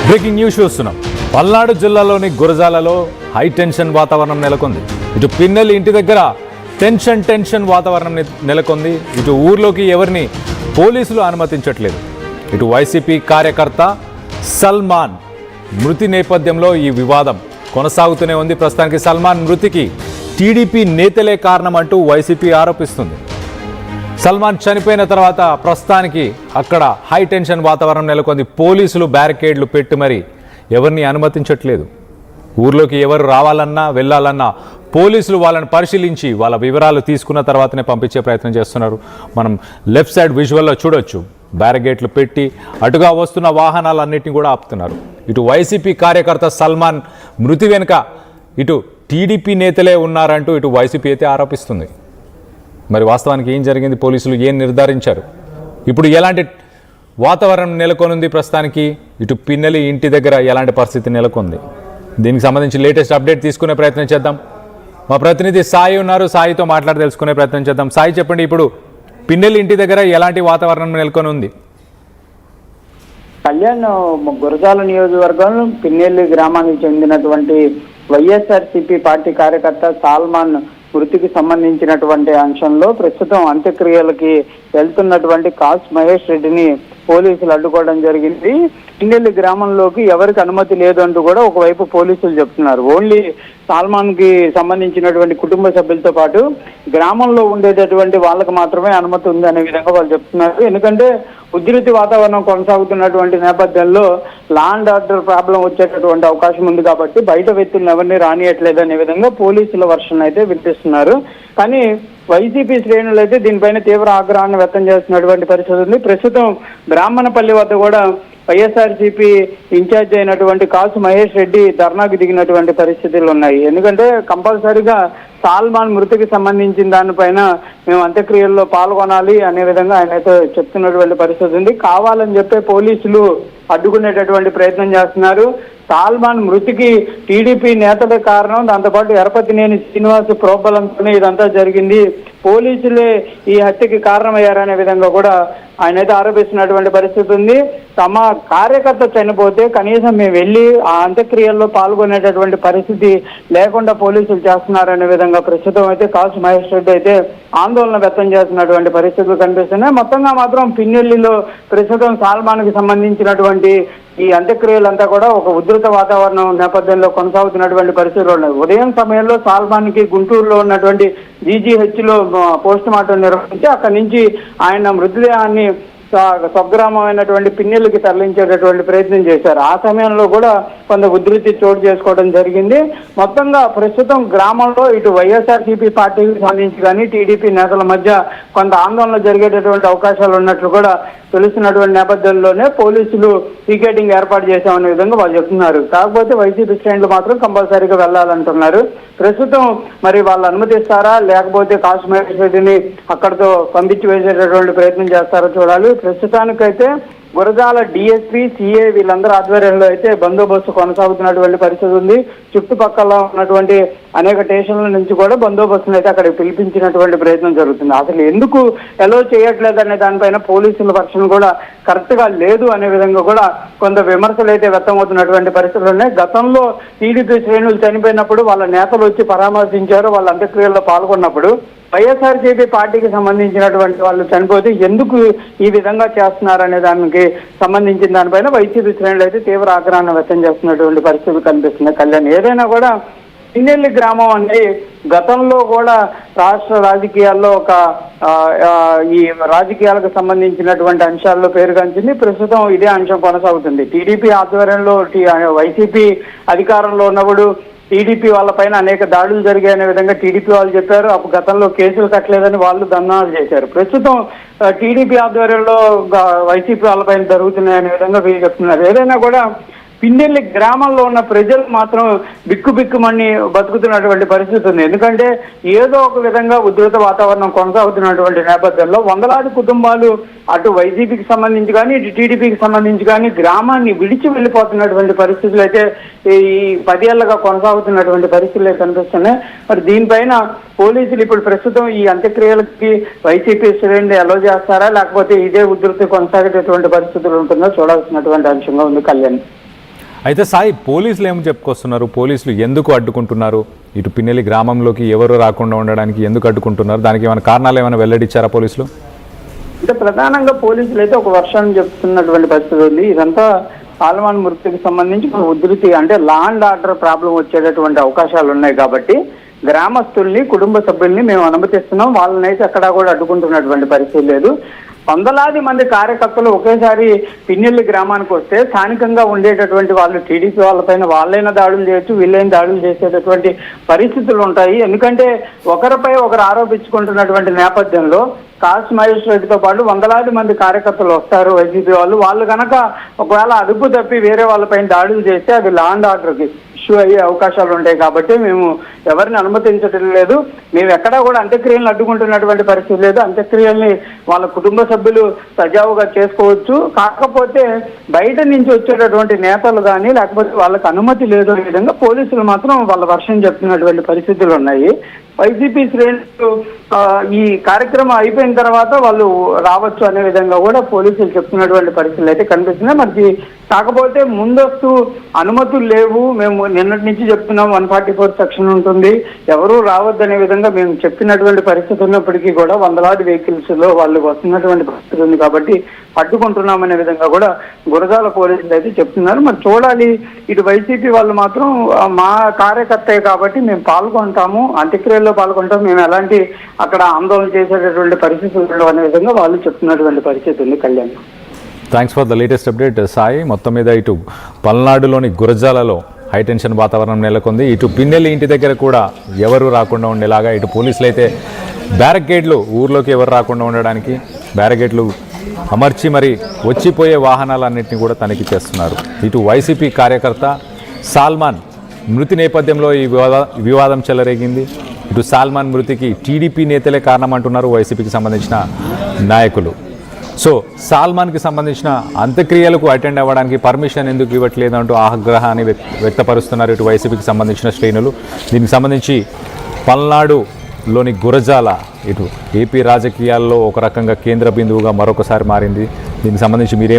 Breaking news చూస్తున్నాం. పల్నాడు జిల్లాలోని గురజాలలో high tension వాతావరణం నెలకొంది. ఇటు పిన్నెల్లి ఇంటి దగ్గర టెన్షన్ వాతావరణం నెలకొంది. ఇటు ఊర్లోకి ఎవరిని పోలీసులు అనుమతించట్లేదు. ఇటు వైసీపీ కార్యకర్త సల్మాన్ మృతి నేపథ్యంలో ఈ వివాదం కొనసాగుతూనే ఉంది. ప్రస్తుతానికి సల్మాన్ మృతికి టీడీపీ నేతలే కారణం అంటూ వైసీపీ ఆరోపిస్తుంది. సల్మాన్ చనిపోయిన తర్వాత ప్రస్తుతానికి అక్కడ హై టెన్షన్ వాతావరణం నెలకొంది. పోలీసులు బ్యారికేడ్లు పెట్టి మరి ఎవరిని అనుమతించట్లేదు. ఊర్లోకి ఎవరు రావాలన్నా వెళ్ళాలన్నా పోలీసులు వాళ్ళని పరిశీలించి వాళ్ళ వివరాలు తీసుకున్న తర్వాతనే పంపించే ప్రయత్నం చేస్తున్నారు. మనం లెఫ్ట్ సైడ్ విజువల్లో చూడొచ్చు. బ్యారికేడ్లు పెట్టి అటుగా వస్తున్న వాహనాలన్నింటినీ కూడా ఆపుతున్నారు. ఇటు వైసీపీ కార్యకర్త సల్మాన్ మృతి వెనుక ఇటు టీడీపీ నేతలే ఉన్నారంటూ ఇటు వైసీపీ అయితే ఆరోపిస్తుంది. మరి వాస్తవానికి ఏం జరిగింది, పోలీసులు ఏం నిర్ధారించారు, ఇప్పుడు ఎలాంటి వాతావరణం నెలకొనుంది, ప్రస్తుతానికి ఇటు పిన్నెలి ఇంటి దగ్గర ఎలాంటి పరిస్థితి నెలకొంది, దీనికి సంబంధించి లేటెస్ట్ అప్డేట్ తీసుకునే ప్రయత్నం చేద్దాం. మా ప్రతినిధి సాయి ఉన్నారు, సాయితో మాట్లాడి తెలుసుకునే ప్రయత్నం చేద్దాం. సాయి, చెప్పండి, ఇప్పుడు పిన్నెలి ఇంటి దగ్గర ఎలాంటి వాతావరణం నెలకొని ఉంది? కళ్యాణ్, గురజాల నియోజకవర్గం పిన్నెల్లి గ్రామానికి చెందినటువంటి వైఎస్ఆర్సీపీ పార్టీ కార్యకర్త సల్మాన్ మృతికి సంబంధించినటువంటి అంశంలో ప్రస్తుతం అంత్యక్రియలకి వెళ్తున్నటువంటి కాస్ మహేష్ రెడ్డిని పోలీసులు అడ్డుకోవడం జరిగింది. పిన్నెల్లి గ్రామంలోకి ఎవరికి అనుమతి లేదు అంటూ కూడా ఒకవైపు పోలీసులు చెప్తున్నారు. ఓన్లీ సల్మాన్ కి సంబంధించినటువంటి కుటుంబ సభ్యులతో పాటు గ్రామంలో ఉండేటటువంటి వాళ్ళకి మాత్రమే అనుమతి ఉంది అనే విధంగా వాళ్ళు చెప్తున్నారు. ఎందుకంటే ఉధృతి వాతావరణం కొనసాగుతున్నటువంటి నేపథ్యంలో లా అండ్ ఆర్డర్ ప్రాబ్లం వచ్చేటటువంటి అవకాశం ఉంది కాబట్టి బయట వ్యక్తులను ఎవరిని రానియట్లేదు అనే విధంగా పోలీసుల వర్షన్ అయితే వినిపిస్తున్నారు. కానీ వైసీపీ శ్రేణులు అయితే దీనిపైన తీవ్ర ఆగ్రహాన్ని వ్యక్తం చేస్తున్నటువంటి పరిస్థితి ఉంది. ప్రస్తుతం బ్రాహ్మణపల్లి వద్ద కూడా వైఎస్ఆర్సీపీ ఇన్ఛార్జ్ అయినటువంటి కాసు మహేష్ రెడ్డి ధర్నాకు దిగినటువంటి పరిస్థితులు ఉన్నాయి. ఎందుకంటే కంపల్సరీగా సల్మాన్ మృతికి సంబంధించిన దానిపైన మేము అంత్యక్రియల్లో పాల్గొనాలి అనే విధంగా ఆయన అయితే చెప్తున్నటువంటి పరిస్థితి ఉంది. కావాలని చెప్పే పోలీసులు అడ్డుకునేటటువంటి ప్రయత్నం చేస్తున్నారు. సల్మాన్ మృతికి టీడీపీ నేతలే కారణం, దాంతోపాటు ఎరపతినేని శ్రీనివాస్ ప్రోబలంతోనే ఇదంతా జరిగింది, పోలీసులే ఈ హత్యకి కారణమయ్యారనే విధంగా కూడా ఆయన అయితే ఆరోపిస్తున్నటువంటి పరిస్థితి ఉంది. తమ కార్యకర్త చనిపోతే కనీసం మేము వెళ్ళి ఆ అంత్యక్రియల్లో పాల్గొనేటటువంటి పరిస్థితి లేకుండా పోలీసులు చేస్తున్నారనే విధంగా ప్రస్తుతం అయితే కాసు మహేష్ రెడ్డి అయితే ఆందోళన వ్యక్తం చేస్తున్నటువంటి పరిస్థితులు కనిపిస్తున్నాయి. మొత్తంగా మాత్రం పిన్నెల్లిలో ప్రస్తుతం సల్మాన్కి సంబంధించినటువంటి ఈ అంత్యక్రియలంతా కూడా ఒక ఉధృత వాతావరణం నేపథ్యంలో కొనసాగుతున్నటువంటి పరిస్థితులు ఉన్నాయి. ఉదయం సమయంలో సల్మాన్కి గుంటూరులో ఉన్నటువంటి జీజీహెచ్ లో పోస్ట్ మార్టం నిర్వహించి అక్కడి నుంచి ఆయన మృతదేహాన్ని స్వగ్రామమైనటువంటి పిన్నెల్లికి తరలించేటటువంటి ప్రయత్నం చేశారు. ఆ సమయంలో కూడా కొంత ఉధృతి చోటు చేసుకోవడం జరిగింది. మొత్తంగా ప్రస్తుతం గ్రామంలో ఇటు వైఎస్ఆర్సీపీ పార్టీకి సంబంధించి కానీ టీడీపీ నేతల మధ్య కొంత ఆందోళన జరిగేటటువంటి అవకాశాలు ఉన్నట్లు కూడా తెలుస్తున్నటువంటి నేపథ్యంలోనే పోలీసులు పికెటింగ్ ఏర్పాటు చేశామనే విధంగా వాళ్ళు చెప్తున్నారు. కాకపోతే వైసీపీ శ్రేణులు మాత్రం కంపల్సరీగా వెళ్లాలంటున్నారు. ప్రస్తుతం మరి వాళ్ళు అనుమతిస్తారా లేకపోతే కాసు మహేష్ రెడ్డిని అక్కడితో పంపించి వేసేటటువంటి ప్రయత్నం చేస్తారో చూడాలి. ప్రస్తుతానికైతే గురజాల డిఎస్పీ, సిఏ వీళ్ళందరూ ఆధ్వర్యంలో అయితే బందోబస్తు కొనసాగుతున్నటువంటి పరిస్థితి ఉంది. చుట్టుపక్కల ఉన్నటువంటి అనేక స్టేషన్ల నుంచి కూడా బందోబస్తును అయితే అక్కడికి పిలిపించినటువంటి ప్రయత్నం జరుగుతుంది. అసలు ఎందుకు ఎలో చేయట్లేదు అనే దానిపైన పోలీసుల వర్షన్ కూడా కరెక్ట్ గా లేదు అనే విధంగా కూడా కొంత విమర్శలు అయితే వ్యక్తమవుతున్నటువంటి పరిస్థితులు ఉన్నాయి. గతంలో టీడీపీ శ్రేణులు చనిపోయినప్పుడు వాళ్ళ నేతలు వచ్చి పరామర్శించారు, వాళ్ళ అంత్యక్రియల్లో పాల్గొన్నప్పుడు వైఎస్ఆర్సీపీ పార్టీకి సంబంధించినటువంటి వాళ్ళు చనిపోతే ఎందుకు ఈ విధంగా చేస్తున్నారనే దానికి సంబంధించిన దానిపైన వైసీపీ శ్రేణులు అయితే తీవ్ర ఆగ్రహాన్ని వ్యక్తం చేస్తున్నటువంటి పరిస్థితులు కనిపిస్తున్నాయి. కళ్యాణ్, ఏదైనా కూడా పిన్నెల్లి గ్రామం అనేది గతంలో కూడా రాష్ట్ర రాజకీయాల్లో ఒక ఈ రాజకీయాలకు సంబంధించినటువంటి అంశాల్లో పేరుగాంచింది. ప్రస్తుతం ఇదే అంశం కొనసాగుతుంది. టీడీపీ ఆధ్వర్యంలో వైసీపీ అధికారంలో ఉన్నప్పుడు టీడీపీ వాళ్ళపైన అనేక దాడులు జరిగాయనే విధంగా టీడీపీ వాళ్ళు చెప్పారు. అప్పుడు గతంలో కేసులు కట్టలేదని వాళ్ళు ధర్నాలు చేశారు. ప్రస్తుతం టీడీపీ ఆధ్వర్యంలో వైసీపీ వాళ్ళపైన జరుగుతున్నాయనే విధంగా వీళ్ళు చెప్తున్నారు. ఏదైనా కూడా పిన్నెల్లి గ్రామంలో ఉన్న ప్రజలు మాత్రం బిక్కుమని బతుకుతున్నటువంటి పరిస్థితి ఉంది. ఎందుకంటే ఏదో ఒక విధంగా ఉధృత వాతావరణం కొనసాగుతున్నటువంటి నేపథ్యంలో వందలాది కుటుంబాలు అటు వైసీపీకి సంబంధించి కానీ ఇటు టీడీపీకి సంబంధించి కానీ గ్రామాన్ని విడిచి వెళ్ళిపోతున్నటువంటి పరిస్థితులు అయితే ఈ 10 ఏళ్లుగా కొనసాగుతున్నటువంటి పరిస్థితులు కనిపిస్తున్నాయి. మరి దీనిపైన పోలీసులు ఇప్పుడు ప్రస్తుతం ఈ అంత్యక్రియలకి వైసీపీ శ్రేణులు అలో చేస్తారా లేకపోతే ఇదే ఉధృతి కొనసాగేటటువంటి పరిస్థితులు ఉంటుందో చూడాల్సినటువంటి అంశంగా ఉంది. కళ్యాణ్. అయితే సాయి, పోలీసులు ఏమి చెప్పుకొస్తున్నారు? పోలీసులు ఎందుకు అడ్డుకుంటున్నారు? ఇటు పిన్నెల్లి గ్రామంలోకి ఎవరు రాకుండా ఉండడానికి ఎందుకు అడ్డుకుంటున్నారు? దానికి ఏమైనా కారణాలు ఏమైనా వెల్లడిచ్చారా పోలీసులు? అంటే ప్రధానంగా పోలీసులు అయితే ఒక వర్షాన్ని చెప్తున్నటువంటి పరిస్థితి ఉంది. ఇదంతా సాల్మాన్ మృతికి సంబంధించి ఒక ఉధృతి, అంటే లా అండ్ ఆర్డర్ ప్రాబ్లం వచ్చేటటువంటి అవకాశాలు ఉన్నాయి కాబట్టి గ్రామస్తుల్ని, కుటుంబ సభ్యుల్ని మేము అనుమతిస్తున్నాం, వాళ్ళని అయితే ఎక్కడా కూడా అడ్డుకుంటున్నటువంటి పరిస్థితి లేదు. వందలాది మంది కార్యకర్తలు ఒకేసారి పిన్నెల్లి గ్రామానికి వస్తే స్థానికంగా ఉండేటటువంటి వాళ్ళు టీడీపీ వాళ్ళపైన వాళ్ళైనా దాడులు చేయొచ్చు, వీళ్ళైనా దాడులు చేసేటటువంటి పరిస్థితులు ఉంటాయి. ఎందుకంటే ఒకరిపై ఒకరు ఆరోపించుకుంటున్నటువంటి నేపథ్యంలో కాస్ట్ మ్యాజిస్ట్రేట్తో పాటు వందలాది మంది కార్యకర్తలు వస్తారు వైసీపీ వాళ్ళు కనుక ఒకవేళ అదుపు తప్పి వేరే వాళ్ళపైన దాడులు చేస్తే అది లా అండ్ ఆర్డర్కి ఇష్యూ అయ్యే అవకాశాలు ఉంటాయి కాబట్టి మేము ఎవరిని అనుమతించడం లేదు. మేము ఎక్కడా కూడా అంత్యక్రియలను అడ్డుకుంటున్నటువంటి పరిస్థితి లేదు. అంత్యక్రియల్ని వాళ్ళ కుటుంబ సభ్యులు సజావుగా చేసుకోవచ్చు. కాకపోతే బయట నుంచి వచ్చేటటువంటి నేతలు కానీ లేకపోతే వాళ్ళకి అనుమతి లేదు అనే విధంగా పోలీసులు మాత్రం వాళ్ళ వర్షం చెప్తున్నటువంటి పరిస్థితులు ఉన్నాయి. వైసీపీ శ్రేణులు ఈ కార్యక్రమం అయిపోయిన తర్వాత వాళ్ళు రావచ్చు అనే విధంగా కూడా పోలీసులు చెప్తున్నటువంటి పరిస్థితులు అయితే కనిపిస్తున్నాయి. మరి కాకపోతే ముందస్తు అనుమతులు లేవు, మేము నిన్నటి నుంచి చెప్తున్నాం 144 సెక్షన్ ఉంటుంది, ఎవరూ రావద్దనే విధంగా మేము చెప్పినటువంటి పరిస్థితి ఉన్నప్పటికీ కూడా వందలాది వెహికల్స్ లో వాళ్ళు వస్తున్నటువంటి పరిస్థితి ఉంది కాబట్టి అడ్డుకుంటున్నామనే విధంగా కూడా గురజాల పోలీసులు అయితే చెప్తున్నారు. మరి చూడాలి, ఇటు వైసీపీ వాళ్ళు మాత్రం మా కార్యకర్తే కాబట్టి మేము పాల్గొంటాము, అంత్యక్రియల్లో పాల్గొంటాం, మేము ఎలాంటి అక్కడ ఆందోళన చేసేటటువంటి పరిస్థితులు అనే విధంగా వాళ్ళు చెప్తున్నటువంటి పరిస్థితి ఉంది. Kalyan, thanks for the latest update Sai. మొత్తం మీద ఇటు పల్నాడులోని గురజాలలో హైటెన్షన్ వాతావరణం నెలకొంది. ఇటు పిన్నెల్లి ఇంటి దగ్గర కూడా ఎవరు రాకుండా ఉండేలాగా ఇటు పోలీసులు అయితే బ్యారికేడ్లు, ఊర్లోకి ఎవరు రాకుండా ఉండడానికి బ్యారికేడ్లు అమర్చి మరి వచ్చిపోయే వాహనాలన్నింటినీ కూడా తనిఖీ చేస్తున్నారు. ఇటు వైసీపీ కార్యకర్త సాల్మాన్ మృతి నేపథ్యంలో ఈ వివాదం చెలరేగింది. ఇటు సాల్మాన్ మృతికి టీడీపీ నేతలే కారణమంటున్నారు వైసీపీకి సంబంధించిన నాయకులు. సో సాల్మాన్కి సంబంధించిన అంత్యక్రియలకు అటెండ్ అవ్వడానికి పర్మిషన్ ఎందుకు ఇవ్వట్లేదు అంటూ ఆగ్రహాన్ని వ్యక్తపరుస్తున్నారు ఇటు వైసీపీకి సంబంధించిన శ్రేణులు. దీనికి సంబంధించి పల్నాడులోని గురజాల ఇటు ఏపీ రాజకీయాల్లో ఒక రకంగా కేంద్ర బిందువుగా మరొకసారి మారింది. దీనికి సంబంధించి మీరేం